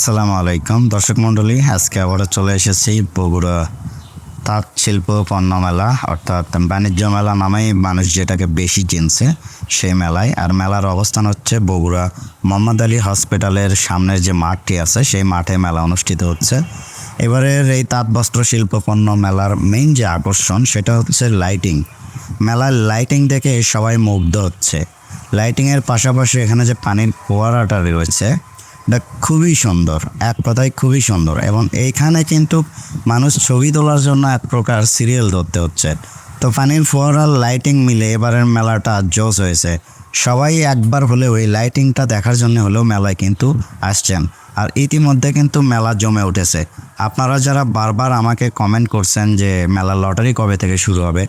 আসসালামু আলাইকুম দর্শক মণ্ডলী, আজকে আবার চলে এসেছি বগুড়া তাঁত শিল্প পণ্য মেলা অর্থাৎ বাণিজ্য মেলা নামেই মানুষ যেটাকে বেশি চিনছে সেই মেলায়। আর মেলার অবস্থান হচ্ছে বগুড়া মোহাম্মদ আলী হসপিটালের সামনের যে মাঠটি আছে সেই মাঠে মেলা অনুষ্ঠিত হচ্ছে। এবারের এই তাঁত বস্ত্র শিল্প পণ্য মেলার মেইন যে আকর্ষণ সেটা হচ্ছে লাইটিং। মেলার লাইটিং দেখে সবাই মুগ্ধ হচ্ছে। লাইটিংয়ের পাশাপাশি এখানে যে পানির ফোয়ারাটা রয়েছে এটা খুবই সুন্দর, এক কথায় খুবই সুন্দর। এবং এইখানে কিন্তু মানুষ ছবি তোলার জন্য এক প্রকার সিরিয়াল ধরতে হচ্ছে। তো পানির ফোয়ারার লাইটিং মিলে এবারের মেলাটা জোশ হয়েছে। সবাই একবার হলে ওই লাইটিংটা দেখার জন্য হলেও মেলায় কিন্তু আসছেন। আর ইতিমধ্যে কিন্তু মেলা জমে উঠেছে। আপনারা যারা বারবার আমাকে কমেন্ট করছেন যে মেলার লটারি কবে থেকে শুরু হবে,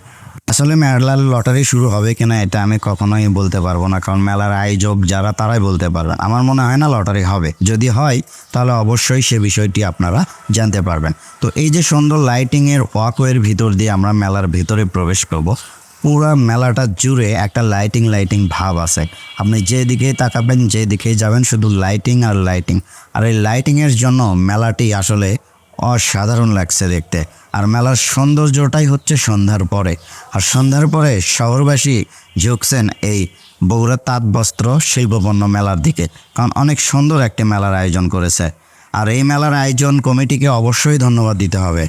আসলে মেলার লটারি শুরু হবে কিনা এটা আমি কখনোই বলতে পারবো না, কারণ মেলার আয়োজক যারা তারাই বলতে পারবেন। আমার মনে হয় না লটারি হবে। যদি হয় তাহলে অবশ্যই সে বিষয়টি আপনারা জানতে পারবেন। তো এই যে সুন্দর লাইটিংয়ের ওয়াকওয়ের ভিতর দিয়ে আমরা মেলার ভিতরে প্রবেশ করব, পুরো মেলাটা জুড়ে একটা লাইটিং ভাব আছে। আপনি যেদিকেই তাকাবেন, যেদিকেই যাবেন, শুধু লাইটিং আর লাইটিং। আর এই লাইটিংয়ের জন্য মেলাটি আসলে অসাধারণ লাগছে দেখতে। আর মেলার সৌন্দর্যটাই হচ্ছে সন্ধ্যার পরে। আর সন্ধ্যার পরে শহরবাসী ঝুঁকছেন এই বগুড়া তাঁত বস্ত্র শিল্পপণ্য মেলার দিকে, কারণ অনেক সুন্দর একটি মেলার আয়োজন করেছে। আর এই মেলার আয়োজন কমিটিকে অবশ্যই ধন্যবাদ দিতে হবে।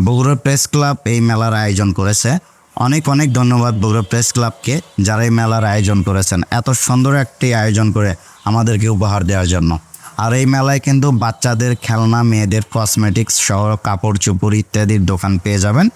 বগুড়া প্রেস ক্লাব এই মেলার আয়োজন করেছে। অনেক অনেক ধন্যবাদ বগুড়া প্রেস ক্লাবকে, যারা এই মেলার আয়োজন করেছেন, এত সুন্দর একটি আয়োজন করে আমাদেরকে উপহার দেওয়ার জন্য। আর এই মেলায় কিন্তু বাচ্চাদের খেলনা, মেয়েদের কসমেটিক্স সহ কাপড় চোপড় ইত্যাদির দোকান পেয়ে যাবেন।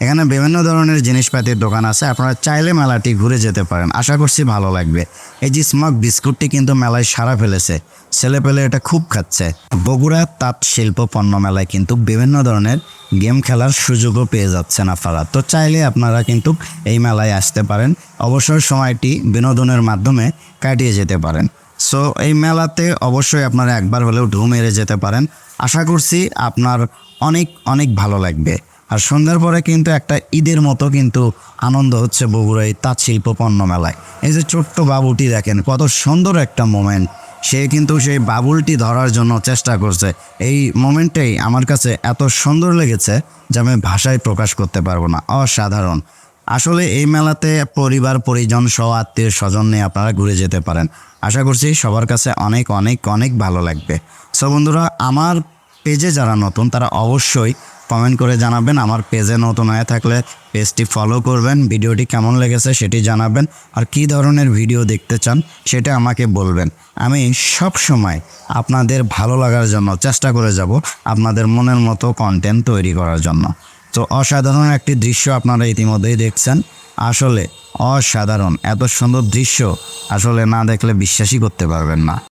এখানে বিভিন্ন ধরনের জিনিসপাতির দোকান আছে। আপনারা চাইলে মেলাটি ঘুরে যেতে পারেন, আশা করছি ভালো লাগবে। এই যে স্মক বিস্কুটটি কিন্তু মেলায় সারা ফেলেছে, ছেলেপেলে এটা খুব খাচ্ছে। বগুড়া তাঁত শিল্প পণ্য মেলায় কিন্তু বিভিন্ন ধরনের গেম খেলার সুযোগও পেয়ে যাচ্ছেন আপনারা। তো চাইলে আপনারা কিন্তু এই মেলায় আসতে পারেন, অবসর সময়টি বিনোদনের মাধ্যমে কাটিয়ে যেতে পারেন। সো এই মেলাতে অবশ্যই আপনারা একবার হলেও ঢু মেরে যেতে পারেন। আশা করছি আপনার অনেক অনেক ভালো লাগবে। আর সন্ধ্যার পরে কিন্তু একটা ঈদের মতো কিন্তু আনন্দ হচ্ছে বগুড়া এই তাঁত শিল্প পণ্য মেলায়। এই যে ছোট্ট বাবুটি দেখেন, কত সুন্দর একটা মোমেন্ট। সে কিন্তু সেই বাবুলটি ধরার জন্য চেষ্টা করছে। এই মোমেন্টটাই আমার কাছে এত সুন্দর লেগেছে যে আমি ভাষায় প্রকাশ করতে পারবো না। অসাধারণ। আসলে এই মেলাতে পরিবার পরিজন সহ আত্মীয় স্বজন নিয়ে আপনারা ঘুরে যেতে পারেন। আশা করছি সবার কাছে অনেক অনেক অনেক ভালো লাগবে। সো বন্ধুরা, আমার পেজে যারা নতুন তারা অবশ্যই কমেন্ট করে জানাবেন। আমার পেজে নতুন হয়ে থাকলে পেজটি ফলো করবেন, ভিডিওটি কেমন লেগেছে সেটি জানাবেন, আর কী ধরনের ভিডিও দেখতে চান সেটা আমাকে বলবেন। আমি সব সময় আপনাদের ভালো লাগার জন্য চেষ্টা করে যাব, আপনাদের মনের মতো কন্টেন্ট তৈরি করার জন্য। তো অসাধারণ একটি দৃশ্য আপনারা ইতিমধ্যেই দেখছেন। আসলে অসাধারণ, এত সুন্দর দৃশ্য আসলে না দেখলে বিশ্বাসই করতে পারবেন না।